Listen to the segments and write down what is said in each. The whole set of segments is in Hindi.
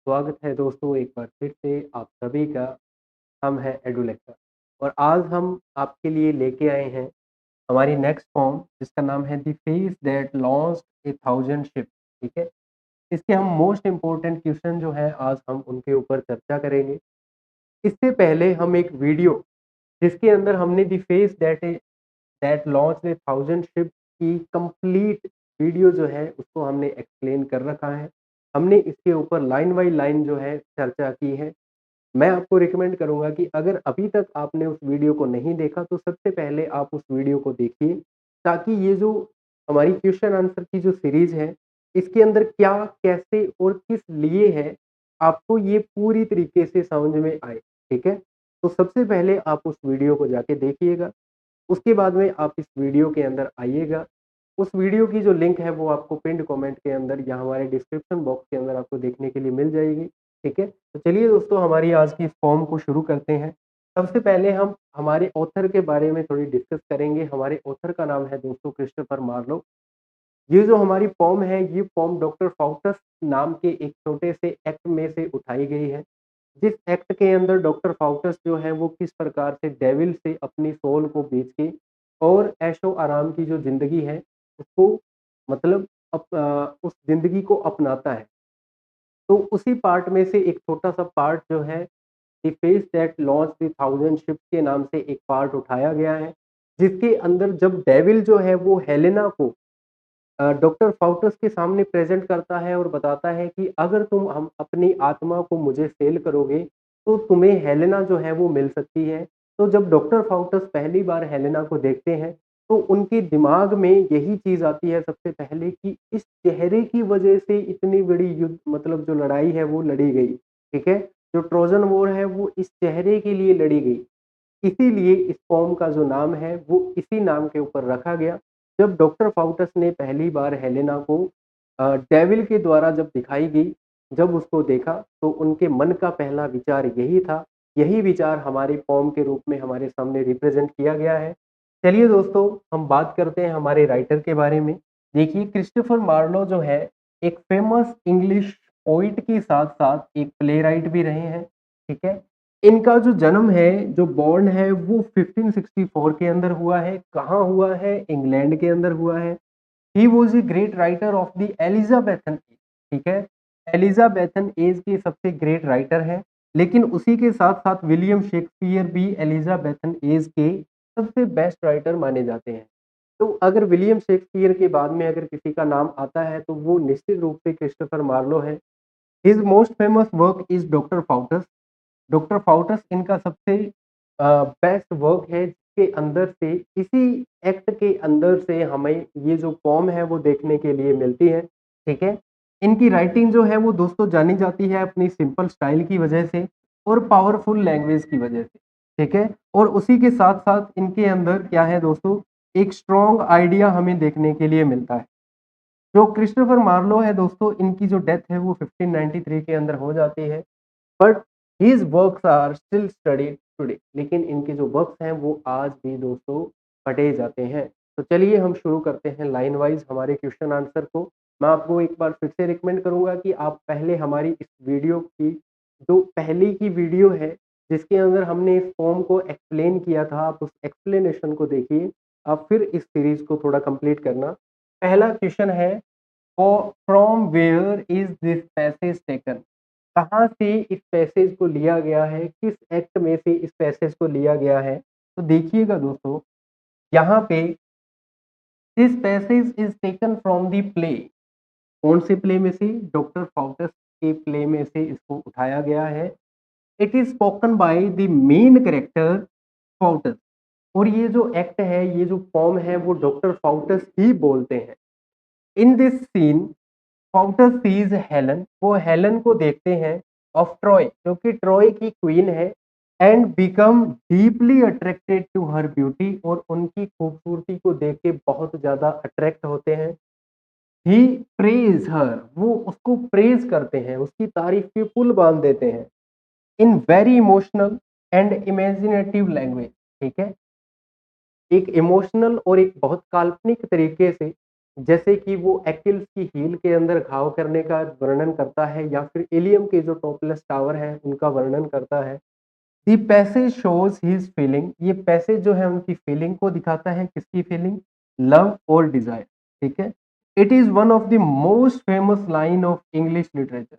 स्वागत है दोस्तों एक बार फिर से आप सभी का। हम हैं एडुलेक्टर और आज हम आपके लिए लेके आए हैं हमारी नेक्स्ट फॉर्म जिसका नाम है the face that launched A thousand ship. ठीक है, इसके हम मोस्ट इम्पोर्टेंट क्वेश्चन जो है आज हम उनके ऊपर चर्चा करेंगे। इससे पहले हम एक वीडियो जिसके अंदर हमने the face that launch a thousand ship की कंप्लीट वीडियो जो है उसको हमने एक्सप्लेन कर रखा है। हमने इसके ऊपर लाइन बाय लाइन जो है चर्चा की है। मैं आपको रिकमेंड करूँगा कि अगर अभी तक आपने उस वीडियो को नहीं देखा तो सबसे पहले आप उस वीडियो को देखिए, ताकि ये जो हमारी क्वेश्चन आंसर की जो सीरीज़ है, इसके अंदर क्या, कैसे और किस लिए है, आपको ये पूरी तरीके से समझ में आए। ठीक है? तो सबसे पहले आप उस वीडियो को जाके देखिएगा, उसके बाद में आप इस वीडियो के अंदर आइएगा। उस वीडियो की जो लिंक है वो आपको पिन्ड कमेंट के अंदर या हमारे डिस्क्रिप्शन बॉक्स के अंदर आपको देखने के लिए मिल जाएगी। ठीक है? तो चलिए दोस्तों हमारी आज की इस फॉर्म को शुरू करते हैं। सबसे पहले हम हमारे ऑथर के बारे में थोड़ी डिस्कस करेंगे। हमारे ऑथर का नाम है दोस्तों क्रिस्टोफर मार्लो। ये जो हमारी फॉर्म है, ये फॉर्म डॉक्टर फाउस्टस नाम के एक छोटे से एक्ट में से उठाई गई है। जिस एक्ट के अंदर डॉक्टर फाउस्टस जो है वो किस प्रकार से डेविल से अपनी सोल को बेच के और ऐशो आराम की जो ज़िंदगी है उसको मतलब उस ज़िंदगी को अपनाता है। तो उसी पार्ट में से एक छोटा-सा पार्ट जो है the face that launch the thousand ships के नाम से एक पार्ट उठाया गया है, जिसके अंदर जब डेविल जो है वो हेलेना को डॉक्टर फाउटस के सामने प्रेज़ेंट करता है और बताता है कि अगर तुम हम अपनी आत्मा को मुझे सेल करोगे, तो तुम्हें हेलेना जो है वो मिल सकती है। तो जब डॉक्टर फाउटस पहली बार हेलेना को देखते हैं, तो उनके दिमाग में यही चीज़ आती है सबसे पहले कि इस चेहरे की वज़ह से इतनी बड़ी युद्ध मतलब जो लड़ाई है वो लड़ी गई, ठीक है? जो ट्रोजन वॉर है वो इस चेहरे के लिए लड़ी गई। इसीलिए इस फ़ॉर्म का जो नाम है वो इसी नाम के ऊपर रखा गया। जब डॉक्टर फाउटस ने पहली बार हेलेना को डेविल के द्वारा जब दिखाई गई, जब उसको देखा तो उनके मन का पहला विचार यही था। यही विचार हमारे फ़ॉर्म के रूप में हमारे सामने रिप्रेज़ेंट किया गया है। चलिए दोस्तों, हम बात करते हैं हमारे राइटर के बारे में। देखिए क्रिस्टोफर मार्लो जो है एक फ़ेमस इंग्लिश पोएट के साथ-साथ एक प्लेराइट भी रहे हैं, ठीक है? इनका जो जन्म है, जो बॉर्न है वो 1564 के अंदर हुआ है। कहाँ हुआ है? इंग्लैंड के अंदर हुआ है। He was a great writer of the Elizabethan age, ठीक है? एलिज़ाबेथन एज के सबसे ग्रेट राइटर हैं, लेकिन उसी के साथ-साथ विलियम शेक्सपियर भी एलिज़ाबेथन एज के सबसे बेस्ट राइटर माने जाते हैं। तो अगर विलियम शेक्सपियर के बाद में अगर किसी का नाम आता है, तो वो निश्चित रूप से क्रिस्टोफर मार्लो है। His most famous work is Doctor Faustus. Doctor Faustus इनका सबसे बेस्ट वर्क है, जिसके अंदर से इसी एक्ट के अंदर से हमें ये जो फॉर्म है वो देखने के लिए मिलती है, ठीक है? इनकी राइटिंग जो है वो दोस्तों जानी जाती है अपनी सिंपल स्टाइल की वजह से और पावरफुल लैंग्वेज की वजह से, ठीक है? और उसी के साथ-साथ इनके अंदर क्या है दोस्तों, एक स्ट्रॉन्ग आइडिया हमें देखने के लिए मिलता है। जो क्रिस्टोफर मार्लो है दोस्तों, इनकी जो डेथ है वो 1593 के अंदर हो जाती है। But his works are still studied today, लेकिन इनके जो वर्क्स हैं वो आज भी दोस्तों पढ़े जाते हैं। तो चलिए हम शुरू करते हैं लाइन वाइज हमारे क्वेश्चन आंसर को। मैं आपको एक बार फिर से रिकमेंड करूंगा कि आप पहले हमारी इस वीडियो की जो पहले की वीडियो है जिसके अंदर हमने इस फॉर्म को एक्सप्लेन किया था, आप उस एक्सप्लेनेशन को देखिए। आप फिर इस सीरीज को थोड़ा कंप्लीट करना। पहला क्वेश्चन है, from where is this passage taken? कहाँ से इस पैसेज को लिया गया है? किस एक्ट में से इस पैसेज को लिया गया है? तो देखिएगा दोस्तों, यहाँ पे this passage is taken from the play. कौन से प्ले में से? डॉक्टर फाउटस के प्ले में से इसको उठाया गया है। It is spoken by the main character Faustus. और ये जो एक्ट है, ये जो फॉर्म है वो डॉक्टर फाउटस ही बोलते हैं। In this scene Faustus sees Helen, वो हेलन को देखते हैं ऑफ ट्रॉय, जो कि ट्रॉय की क्वीन है, and become deeply attracted to her beauty, और उनकी खूबसूरती को देख के बहुत ज्यादा अट्रैक्ट होते हैं। ही प्रेज हर, वो उसको प्रेज करते हैं, उसकी तारीफ के पुल बांध देते हैं। इन very emotional and imaginative language, ठीक है? एक इमोशनल और एक बहुत काल्पनिक तरीके से जैसे कि वो एक्किल्स की हील के अंदर घाव करने का वर्णन करता है या फिर इलियम के जो टॉपलेस टावर है उनका वर्णन करता है। दी पैसेज शोज हिज फीलिंग, ये पैसेज जो है उनकी फीलिंग को दिखाता है। किसकी फीलिंग? लव और डिजायर। ठीक है। It is one of the most famous line of English literature.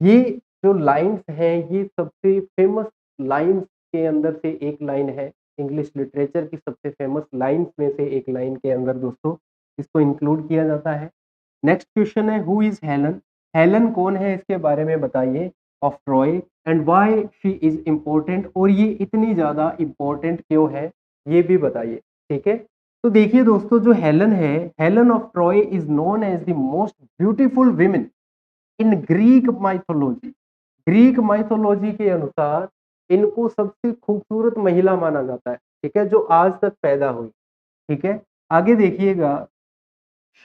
ये जो लाइन्स हैं ये सबसे फेमस लाइन्स के अंदर से एक लाइन है। इंग्लिश लिटरेचर की सबसे फेमस लाइन्स में से एक लाइन के अंदर दोस्तों इसको इंक्लूड किया जाता है। नेक्स्ट क्वेश्चन है, हु इज हेलन? हेलन कौन है, इसके बारे में बताइए। Of Troy and why she is important, और ये इतनी ज्यादा इम्पोर्टेंट क्यों है ये भी बताइए। ठीक है। तो देखिए दोस्तों, जो हेलन है, Helen of Troy is known as the most beautiful women in Greek mythology. Greek mythology के अनुसार इनको सबसे खूबसूरत महिला माना जाता है। ठीक है, जो आज तक पैदा हुई। ठीक है। आगे देखिएगा,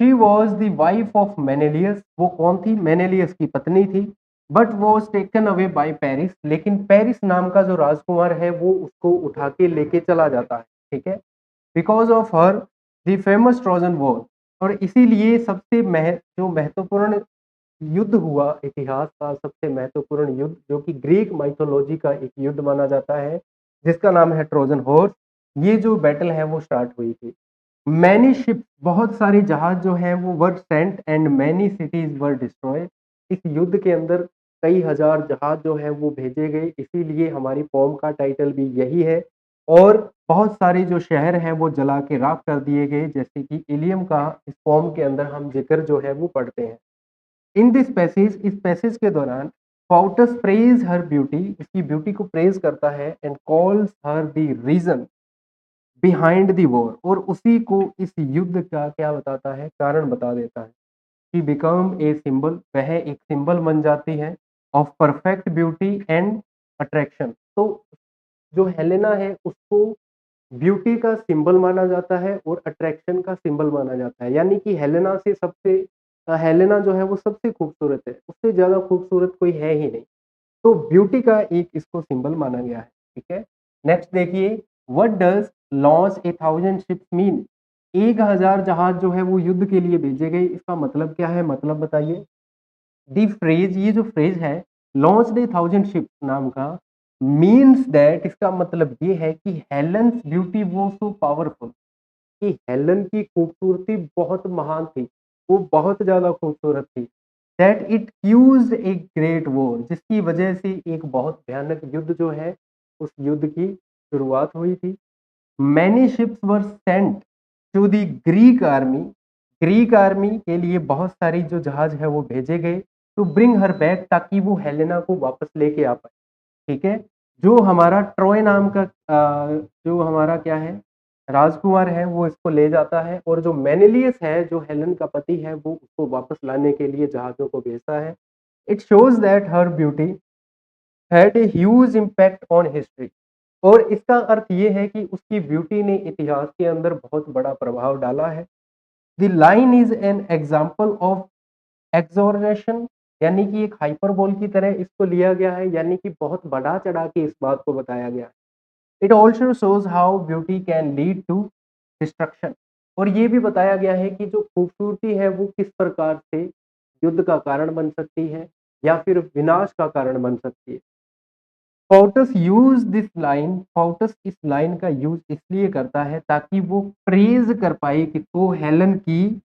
she was the wife of Menelaus. वो कौन थी? मेनेलियस की पत्नी थी। But was taken away by Paris, लेकिन पेरिस नाम का जो राजकुमार है वो उसको उठा के लेके चला जाता है। ठीक है। Because of her the famous Trojan war, और इसीलिए सबसे जो महत्वपूर्ण युद्ध हुआ, इतिहास का सबसे महत्वपूर्ण युद्ध, जो कि ग्रीक माइथोलॉजी का एक युद्ध माना जाता है, जिसका नाम है ट्रोजन हॉर्स। ये जो बैटल है वो स्टार्ट हुई थी। मैनी शिप, बहुत सारे जहाज जो हैं वो were sent and many cities were destroy. इस युद्ध के अंदर कई हजार जहाज जो है वो भेजे गए, इसीलिए हमारी पोम का टाइटल भी यही है। और बहुत सारे जो शहर हैं वो जला के राख कर दिए गए, जैसे कि इलियम का इस पोम के अंदर हम जिक्र जो है वो पढ़ते हैं। इन दिस पैसेज, इस पैसेज के दौरान फाउटस प्रेज हर ब्यूटी, इसकी ब्यूटी को प्रेज करता है, and calls her the reason behind the war, और उसी को इस युद्ध का क्या बताता है? कारण बता देता है। शी बिकम ए सिंबल, वह एक सिंबल बन जाती है of perfect beauty and attraction. तो जो हेलेना है उसको ब्यूटी का सिंबल माना जाता है और अट्रैक्शन का सिंबल माना जाता है। यानी कि हेलेना जो है वो सबसे खूबसूरत है, उससे ज़्यादा खूबसूरत कोई है ही नहीं। तो ब्यूटी का एक इसको सिंबल माना गया है। ठीक है। नेक्स्ट देखिए, what does launch a thousand ships mean? 1000 जहाज जो है वो युद्ध के लिए भेजे गए, इसका मतलब क्या है? मतलब बताइए। दी फ्रेज, ये जो फ्रेज है लॉन्च डे थाउजेंड शिप्स नाम का, मीन्स दैट, इसका मतलब ये है कि हेलेंस ब्यूटी वो सो पावरफुल, कि हेलन की खूबसूरती बहुत महान थी, वो बहुत ज़्यादा खूबसूरत थी। That it caused a great war, जिसकी वजह से एक बहुत भयानक युद्ध जो है उस युद्ध की शुरुआत हुई थी। Many ships were sent to the Greek army, Greek army के लिए बहुत सारी जो जहाज है वो भेजे गए, टू ब्रिंग हर बैक, ताकि वो हेलेना को वापस लेके आ पाए। ठीक है। जो हमारा ट्रॉय नाम का जो हमारा क्या है, राजकुमार है, वो इसको ले जाता है, और जो मेनेलियस है, जो हेलन का पति है, वो उसको वापस लाने के लिए जहाजों को भेजता है। It shows that her beauty had a huge impact on history, और इसका अर्थ ये है कि उसकी ब्यूटी ने इतिहास के अंदर बहुत बड़ा प्रभाव डाला है। The line is an example of exhortation, यानी कि एक हाइपरबोल की तरह इसको लिया गया है, यानी कि बहुत बढ़ा चढ़ा के इस बात को बताया गया है। It also shows how beauty can lead to destruction, और ये भी बताया गया है कि जो खूबसूरती है वो किस प्रकार से युद्ध का कारण बन सकती है या फिर विनाश का कारण बन सकती है। फाउटस यूज दिस लाइन, फाउटस इस लाइन का यूज इसलिए करता है ताकि वो प्रेज कर पाए कि तो हेलन की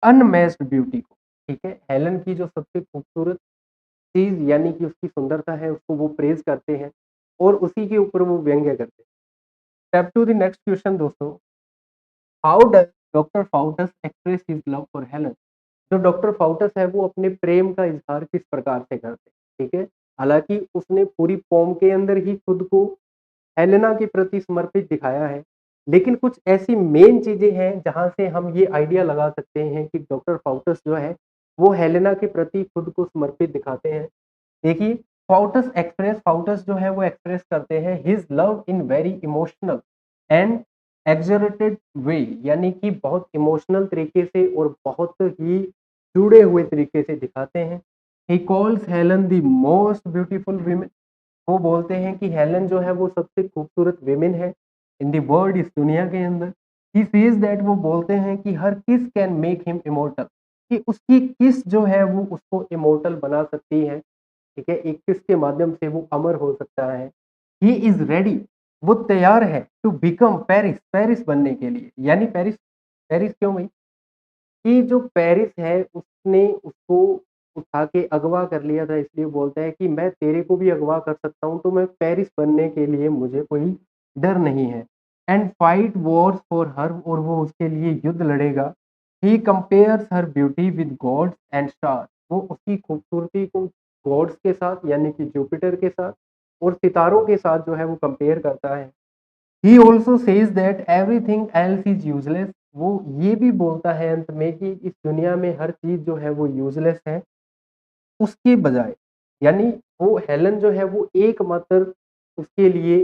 अनमैच्ड ब्यूटी को। ठीक है। हेलन की जो सबसे खूबसूरत चीज यानी कि उसकी सुंदरता है उसको वो प्रेज करते हैं और उसी के ऊपर वो व्यंग्य करते हैं। Step to the next question दोस्तों, how does Doctor Faustus express his love for Helen? जो डॉक्टर फाउटस है वो अपने प्रेम का इजहार किस प्रकार से करते हैं? ठीक है। हालांकि उसने पूरी पोम के अंदर ही खुद को हेलेना के प्रति समर्पित दिखाया है, लेकिन कुछ ऐसी मेन चीजें हैं जहां से हम ये आइडिया लगा सकते हैं कि डॉक्टर फाउटस जो है वो हेलेना के प्रति खुद को समर्पित दिखाते हैं। देखिए, फाउटस जो है वो एक्सप्रेस करते हैं his love in very emotional and exaggerated way, यानी कि बहुत इमोशनल तरीके से और बहुत ही जुड़े हुए तरीके से दिखाते हैं। He calls Helen the most beautiful women, वो बोलते हैं कि हेलन जो है वो सबसे खूबसूरत विमेन है इन दी वर्ल्ड, इस दुनिया के अंदर। ही सेज दैट वो बोलते हैं कि हर किस कैन मेक हिम इमोर्टल, कि उसकी किस जो है वो उसको इमोर्टल बना सकती है। ठीक है, एक किस के माध्यम से वो अमर हो सकता है। ही इज रेडी, वो तैयार है टू बिकम पेरिस, पेरिस बनने के लिए। यानी पेरिस, पेरिस क्यों भाई? कि जो पेरिस है उसने उसको उठा के अगवा कर लिया था, इसलिए बोलता है कि मैं तेरे को भी अगवा कर सकता हूँ, तो मैं पेरिस बनने के लिए मुझे कोई डर नहीं है। And fight Wars for her, और वो उसके लिए युद्ध लड़ेगा। He compares her beauty with gods and star, वो उसकी खूबसूरती को गॉड्स के साथ यानी कि जुपिटर के साथ और सितारों के साथ जो है वो कंपेयर करता है। He also says that everything else is useless, वो ये भी बोलता है अंत में कि इस दुनिया में हर चीज जो है वो यूजलेस है उसके बजाय। यानी वो हेलन जो है वो एकमात्र उसके लिए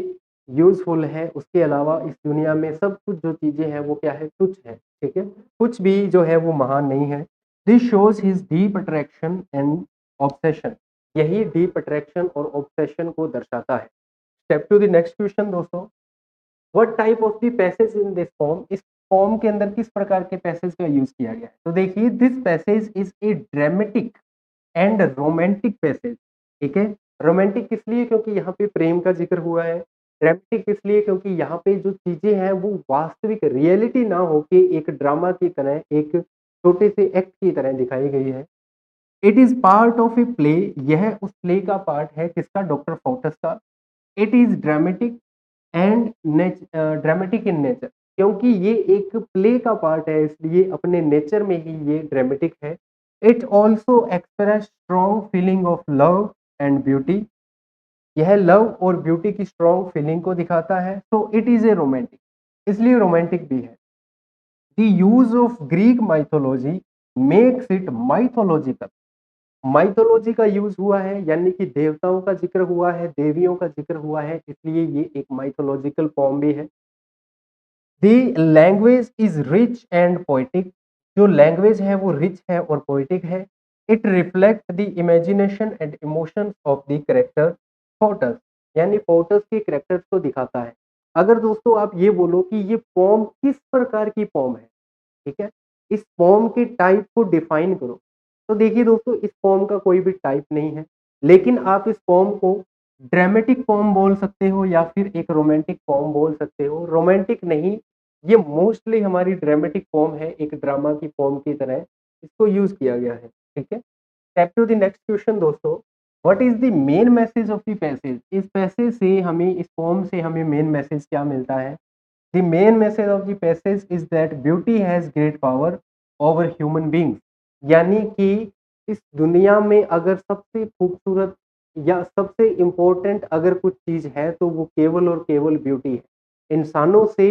यूजफुल है, उसके अलावा इस दुनिया में सब कुछ जो चीजें हैं वो क्या है, तुच्छ है। ठीक है, कुछ भी जो है वो महान नहीं है। This shows his deep attraction and obsession, यही डीप अट्रैक्शन और ऑब्सेशन को दर्शाता है। Step to the next question दोस्तों, what type of the passage in this form, इस फॉर्म के अंदर किस प्रकार के पैसेज का यूज किया गया है? तो देखिए, this passage is a dramatic and romantic passage. ठीक है, रोमांटिक इसलिए क्योंकि यहाँ पे प्रेम का जिक्र हुआ है। ड्रामेटिक इसलिए क्योंकि यहाँ पे जो चीजें हैं वो वास्तविक रियलिटी ना होके एक ड्रामा की तरह, एक छोटे से एक्ट की तरह दिखाई गई है। It is part of a play, यह उस प्ले का पार्ट है किसका, डॉक्टर फोर्टस का। It is dramatic and dramatic in nature, क्योंकि ये एक प्ले का पार्ट है इसलिए अपने नेचर में ही ये ड्रामेटिक है। It also express strong feeling of love and beauty, यह लव और ब्यूटी की स्ट्रॉन्ग फीलिंग को दिखाता है। So it is a romantic, इसलिए रोमांटिक भी है। The use of Greek mythology makes it mythological, mythology का यूज हुआ है यानी कि देवताओं का जिक्र हुआ है, देवियों का जिक्र हुआ है, इसलिए ये एक माइथोलॉजिकल फॉर्म भी है। The language is rich and poetic, जो लैंग्वेज है वो रिच है और पोइटिक है। It reflect the imagination and emotions of the character Faustus, यानी फोर्टस के करेक्टर्स को दिखाता है। अगर दोस्तों आप ये बोलो कि ये पोम किस प्रकार की पोम है, ठीक है, इस फॉर्म के टाइप को डिफाइन करो, तो देखिए दोस्तों इस फॉर्म का कोई भी टाइप नहीं है, लेकिन आप इस फॉर्म को ड्रामेटिक फॉर्म बोल सकते हो या फिर एक रोमांटिक फॉर्म बोल सकते हो। रोमांटिक नहीं, ये मोस्टली हमारी ड्रामेटिक फॉर्म है, एक ड्रामा की फॉर्म की तरह इसको यूज किया गया है। ठीक है, step to the next question दोस्तों, what is the main message of the passage, इस पैसेज से हमें, इस फॉर्म से हमें मेन मैसेज क्या मिलता है? The main message of the passage is that beauty has great power over human beings, यानी कि इस दुनिया में अगर सबसे खूबसूरत या सबसे इम्पोर्टेंट अगर कुछ चीज है तो वो केवल और केवल ब्यूटी है। इंसानों से,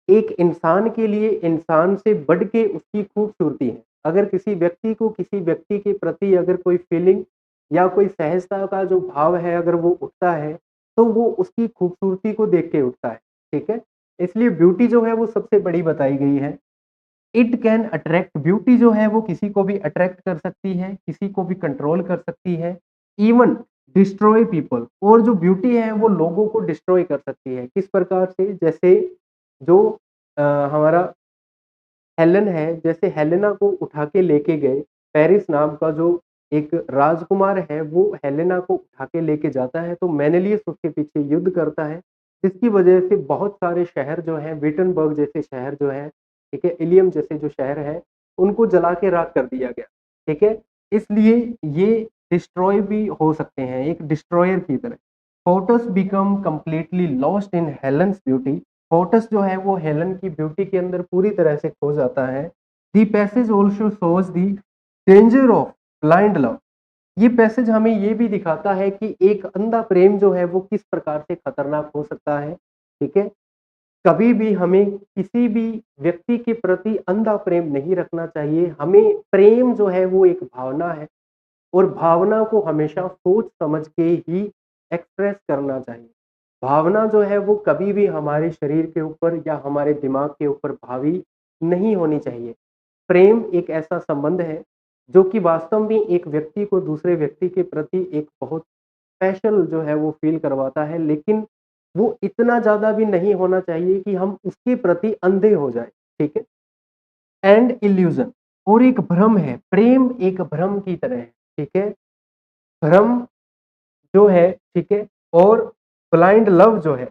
एक इंसान के लिए इंसान से बढ़ के उसकी खूबसूरती है। अगर किसी व्यक्ति को किसी व्यक्ति के प्रति अगर कोई फीलिंग या कोई सहजता का जो भाव है अगर वो उठता है तो वो उसकी खूबसूरती को देख के उठता है। ठीक है, इसलिए ब्यूटी जो है वो सबसे बड़ी बताई गई है। इट कैन अट्रैक्ट, ब्यूटी जो है वो किसी को भी अट्रैक्ट कर सकती है, किसी को भी कंट्रोल कर सकती है, इवन डिस्ट्रॉय पीपल, और जो ब्यूटी है वो लोगों को डिस्ट्रॉय कर सकती है। किस प्रकार से? जैसे जो हमारा हेलन है, जैसे हेलेना को उठा के लेके गए, पेरिस नाम का जो एक राजकुमार है वो हेलेना को उठा के लेके जाता है, तो मेनेलियस उसके पीछे युद्ध करता है, जिसकी वजह से बहुत सारे शहर जो हैं, विटनबर्ग जैसे शहर जो है, ठीक है, इलियम जैसे जो शहर है, उनको जला के राख कर दिया गया। ठीक है, इसलिए ये डिस्ट्रॉय भी हो सकते हैं, एक डिस्ट्रॉयर की तरह। Forts become completely lost in Helens beauty, forts जो है वो हेलन की ब्यूटी के अंदर पूरी तरह से खो जाता है। दी passage also shows the danger of blind love, ये पैसेज हमें ये भी दिखाता है कि एक अंधा प्रेम जो है वो किस प्रकार से खतरनाक हो सकता है। ठीक है, कभी भी हमें किसी भी व्यक्ति के प्रति अंधा प्रेम नहीं रखना चाहिए। हमें प्रेम जो है वो एक भावना है और भावना को हमेशा सोच समझ के ही एक्सप्रेस करना चाहिए। भावना जो है वो कभी भी हमारे शरीर के ऊपर या हमारे दिमाग के ऊपर हावी नहीं होनी चाहिए। प्रेम एक ऐसा संबंध है जो कि वास्तव में एक व्यक्ति को दूसरे व्यक्ति के प्रति एक बहुत स्पेशल जो है वो फील करवाता है, लेकिन वो इतना ज़्यादा भी नहीं होना चाहिए कि हम उसके प्रति अंधे हो जाएँ, ठीक है? एंड इल्यूज़न, और एक भ्रम है, प्रेम एक भ्रम की तरह है, ठीक है? भ्रम जो है, ठीक है? और ब्लाइंड लव जो है,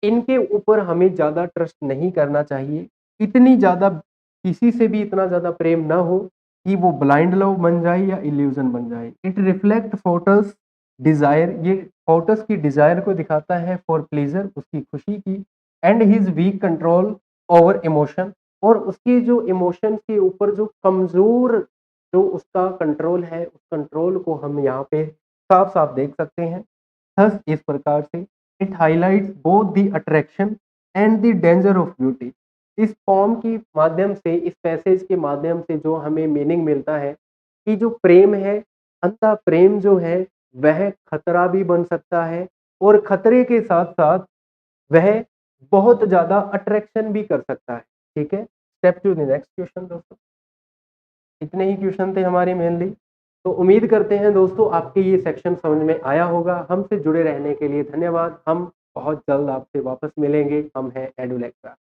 इनके ऊपर हमें ज़्यादा ट्रस्ट नहीं करना चाहिए। इतनी ज़्यादा किसी से भी इतना ज़्यादा प्रेम ना हो कि वो ब्लाइंड लव बन जाए या इल्यूज़न बन जाए। इट रिफ्लेक्ट फोटोस डिज़ायर, ये फोटोस की डिज़ायर को दिखाता है फॉर प्लेज़र, उसकी खुशी की, and his weak control over emotion, और उसके जो इमोशंस के ऊपर जो कमज़ोर जो उसका कंट्रोल है, उस कंट्रोल को हम यहाँ पे साफ-साफ देख सकते हैं। थस इस प्रकार से it highlights both the attraction and the danger of beauty. इस पोम की माध्यम से, इस पैसेज के माध्यम से जो हमें मीनिंग मिलता है कि जो प्रेम है, अंतः प्रेम जो है वह खतरा भी बन सकता है, और खतरे के साथ-साथ वह बहुत ज़्यादा अट्रैक्शन भी कर सकता है, ठीक है? Step to the next question दोस्तों। इतने ही क्वेश्चन थे हमारे मेनली। तो उम्मीद करते हैं दोस्तों आपके ये सेक्शन समझ में आया होगा। हमसे जुड़े रहने के लिए धन्यवाद। हम बहुत जल्द आपसे वापस मिलेंगे। हम हैं एडुलेक्ट्रा।